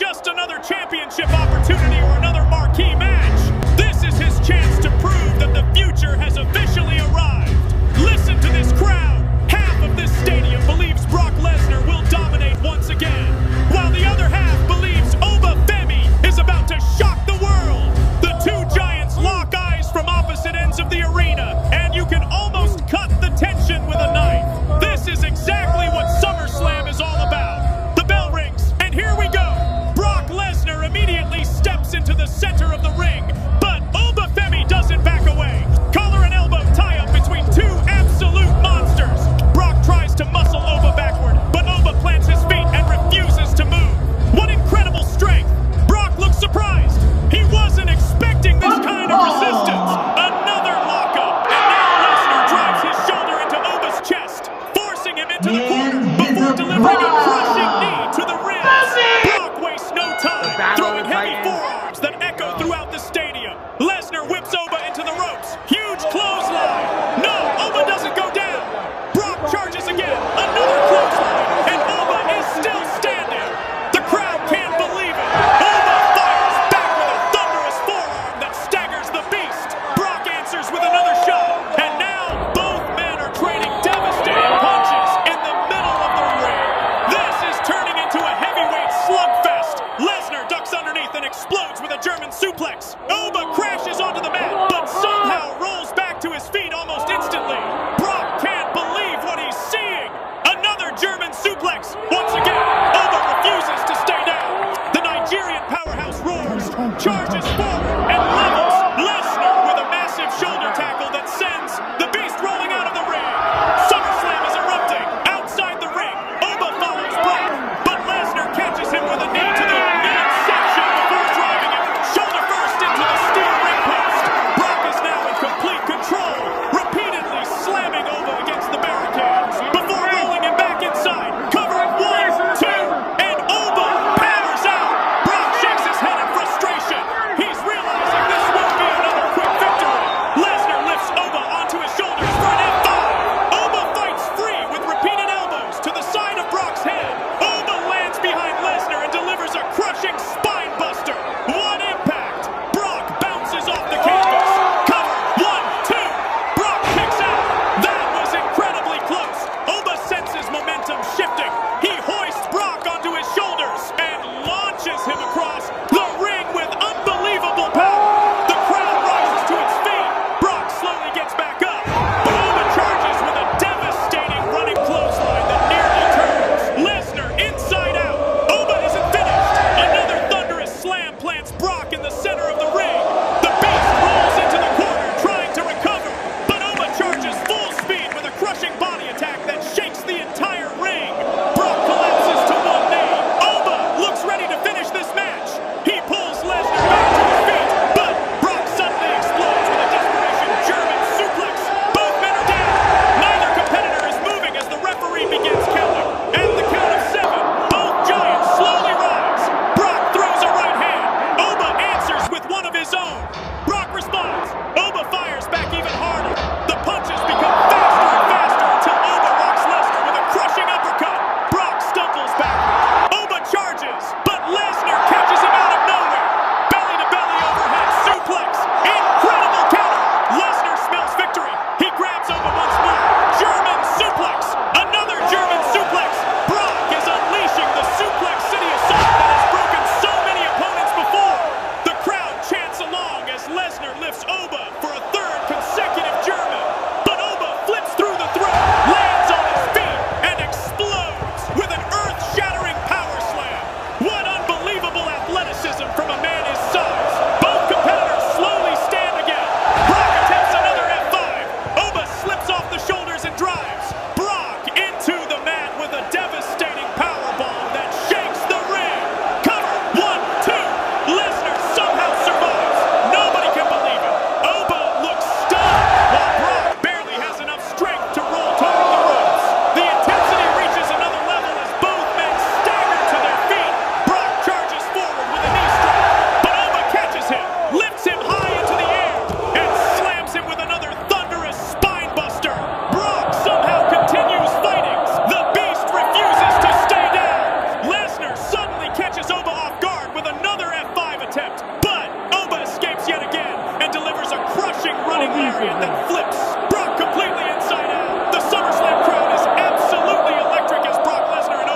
just another championship opportunity or another marquee match. This is his chance to prove that the future has officially arrived. Listen to this crowd. Half of this stadium believes Brock Lesnar will dominate once again, while the other half believes Femi is about to shock the world. The two giants lock eyes from opposite ends of the arena, and you can almost cut the tension with a knife. This is exactly what SummerSlam is all about. The bell rings, and here we go. Brock Lesnar immediately steps into the center of the ring, but Femi doesn't back away. Collar and elbow tie-up between two absolute monsters. Brock tries to muscle Oba backward, but Oba plants his feet and refuses to move. What incredible strength! Brock looks surprised. He wasn't expecting this kind of resistance. Another lockup, and now Lesnar drives his shoulder into Oba's chest, forcing him into the corner before delivering a crushing knee to the ribs. Brock wastes no time, throwing heavy forearms that echo throughout the stadium. Lesnar whips Oba into the ropes. Huge clothesline. No, Oba doesn't go down. Brock charges again. Another clothesline, and Oba is still standing. The crowd can't believe it. Oba fires back with a thunderous forearm that staggers the beast. Brock answers with another shot, and now both men are trading devastating punches in the middle of the ring. This is turning into a heavyweight slugfest. Lesnar ducks underneath and explodes with a German suplex. Oba crashes onto the mat, but somehow rolls back to his feet almost instantly. Brock can't believe what he's seeing. Another German suplex. Once again, Oba refuses to stay down. The Nigerian powerhouse roars, charges forward, and levels Lesnar with a massive shoulder tackle that sends the beast rolling out of the ring. SummerSlam is erupting. Outside the ring, Oba follows Brock, but Lesnar catches him with a knee to the midsection before driving him shoulder first into the steel ring post. Brock is now in complete control, repeatedly slamming Oba against the barricades before rolling him back inside. Covering 1, 2, and Oba powers out. Brock shakes his head in frustration. He's really lariat that flips Brock completely inside out. The SummerSlam crowd is absolutely electric as Brock Lesnar and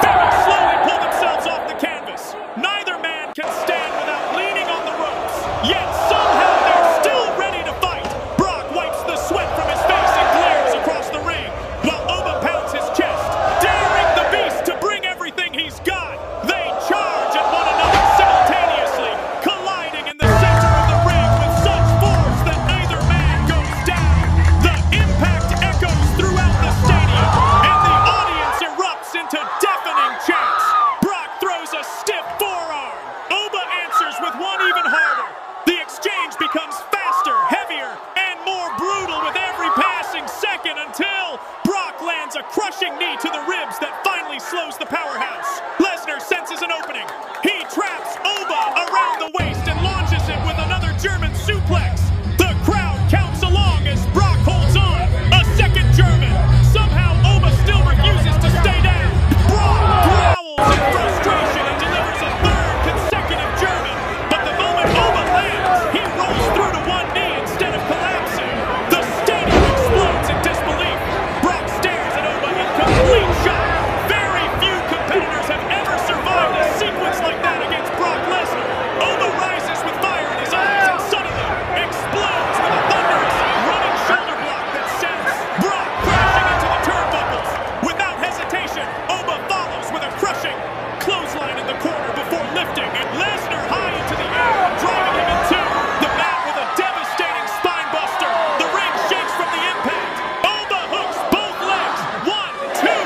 Femi slowly pull themselves off the canvas. Neither man can stand without leaning on the ropes, yet somehow they're still ready to fight. Brock wipes the sweat from his face and glares across the ring, while Oba pounds his chest, daring the beast to bring everything he's got. They charge at one another simultaneously, colliding in the center of the ring with such force that neither man goes down. The impact echoes throughout the stadium, and the audience erupts into deafening chants. Brock throws a stiff forearm. Oba answers with one even harder. The exchange becomes faster, heavier, and more brutal with every passing second until Brock lands a crushing knee to the ribs that finally slows the powerhouse. Lesnar senses an opening. He traps Oba around the waist and launches him with another German suplex. The crowd counts along as Brock holds on. A second German. Somehow Oba still refuses to stay down. Brock growls in frustration and delivers a third consecutive German. But the moment Oba lands, he rolls through to one knee instead of collapsing. The stadium explodes in disbelief. Brock stares at Oba in complete shock. Very few competitors have ever survived a sequence like that against Brock Lesnar. Oba rises with fire in his eyes and suddenly explodes with a thunderous running shoulder block that sends Brock crashing into the turnbuckles. Without hesitation, Oba follows with a crushing clothesline in the corner before lifting and Lesnar high into the air, driving him into the mat with a devastating spine buster. The ring shakes from the impact. Oba hooks both legs. 1, 2.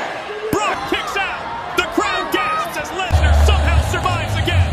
Brock kicks out. The crowd gasps as Lesnar somehow survives again.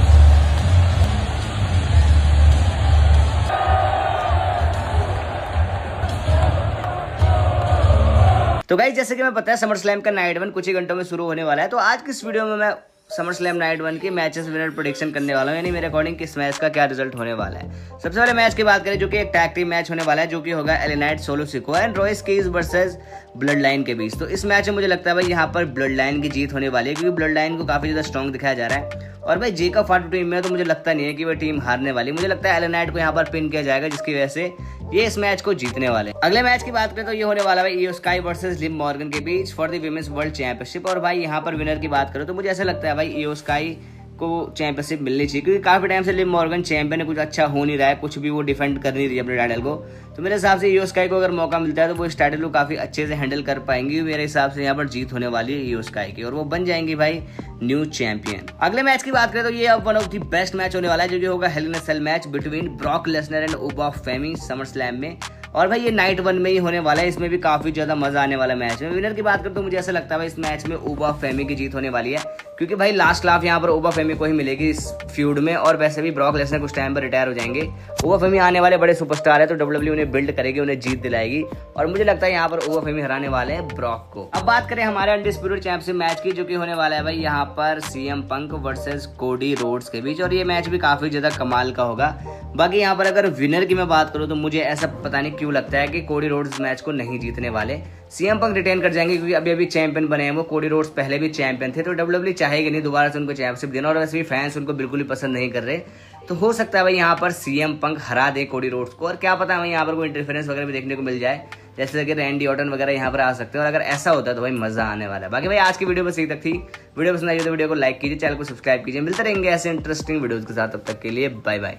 तो guys जैसे कि मैं पता है summer slam का night one कुछ ही घंटों में शुरू होने वाला है, तो आज की इस वीडियो में मैं समर स्लैम नाइट वन के मैचेस विनर प्रेडिक्शन करने वाला हूं, यानी मेरे अकॉर्डिंग किस मैच का क्या रिजल्ट होने वाला है। सबसे पहले मैच की बात करें जो कि एक टैग टीम मैच होने वाला है, जो कि होगा L night solo सिको and Royce keys versus blood line के बीच। तो इस मैच में मुझे लगता है भाई यहाँ पर ब्लड लाइन की जीत होने वाली है, क्योंकि ब्लड लाइन को काफी ज्यादा स्ट्रॉन्ग दिखाया जा रहा है। और भाई जे का फाटू टीम में तो मुझे लगता नहीं है कि वह टीम हारने वाली। मुझे लगता है एल नाइट को यहाँ पर पिन किया जाएगा, जिसकी वजह से ये इस मैच को जीतने वाले। अगले मैच की बात करें तो ये होने वाला है इयो स्काई वर्सेस लिव मॉर्गन के बीच for the women's world championship. और भाई यहाँ पर विनर की बात करो तो मुझे ऐसा लगता है भाई इयो स्काई को चैंपियनशिप मिलनी चाहिए, क्योंकि काफी टाइम से लिव मॉर्गन चैंपियन है, कुछ अच्छा हो नहीं रहा है, कुछ भी वो डिफेंड कर नहीं रही है अपने टाइटल को। तो मेरे हिसाब से इयो स्काई को अगर मौका मिलता है तो वो इस टाइटल को काफी अच्छे से हैंडल कर पाएंगी। मेरे हिसाब से यहाँ पर जीत होने वाली है इयो स्काई की और वो बन जाएंगी भाई न्यू चैंपियन। अगले मैच की बात करें तो ये अब one of the best match होने वाला है, जो कि होगा hell in a cell match between Brock Lesnar and Oba Femi SummerSlam में। और भाई ये नाइट वन में ही होने वाला है, इसमें भी काफी ज्यादा मजा आने वाला मैच में। विनर की बात करें तो मुझे ऐसा लगता है भाई इस मैच में ओबा फेमी की जीत होने वाली है, क्योंकि भाई लास्ट लाफ यहाँ पर ओबा फेमी को ही मिलेगी इस फ्यूड में। और वैसे भी ब्रॉक लेसनर कुछ टाइम पर रिटायर हो जाएंगे। ओबा फेमी आने वाले बड़े सुपरस्टार है, तो डब्ल्यूडब्ल्यू उन्हें बिल्ड करेगी, उन्हें जीत दिलाएगी। और मुझे लगता है यहाँ पर ओबा फेमी हराने वाले हैं ब्रॉक को। अब बात करें हमारे अनडिस्प्यूटेड चैंपियनशिप मैच की, जो कि होने वाला है भाई यहाँ पर CM Punk versus Cody Rhodes के बीच। और ये मैच भी काफी ज्यादा कमाल का होगा। बाकी यहाँ पर अगर विनर की मैं बात करूँ तो मुझे ऐसा पता नहीं क्यों लगता है कि कोडी रोड्स मैच को नहीं जीतने वाले। सीएम पंक रिटेन कर जाएंगे, क्योंकि अभी चैंपियन बने हैं वो। कोडी रोड्स पहले भी चैंपियन थे, तो डब्ल्यूडब्ल्यू चाहेगी नहीं दोबारा से उनको चैंपियनशिप देना। और वैसे भी फैंस उनको बिल्कुल ही पसंद नहीं कर रहे, तो हो सकता है भाई यहाँ पर सीएम पंक हरा दे कोडी रोड्स को। और क्या पता है यहाँ पर कोई इंटरफेरेंस वगैरह भी देखने को मिल जाए, जैसे कि रैंडी ऑर्टन वगैरह यहाँ पर आ सकते हैं। और अगर ऐसा होता है तो भाई मजा आने वाला है। बाकी भाई आज की वीडियो बस यही तक थी। वीडियो पसंद आई तो वीडियो को लाइक कीजिए, चैनल को सब्सक्राइब कीजिए। मिलते रहेंगे ऐसे इंटरेस्टिंग वीडियोस के साथ, तब तक के लिए बाय बाय।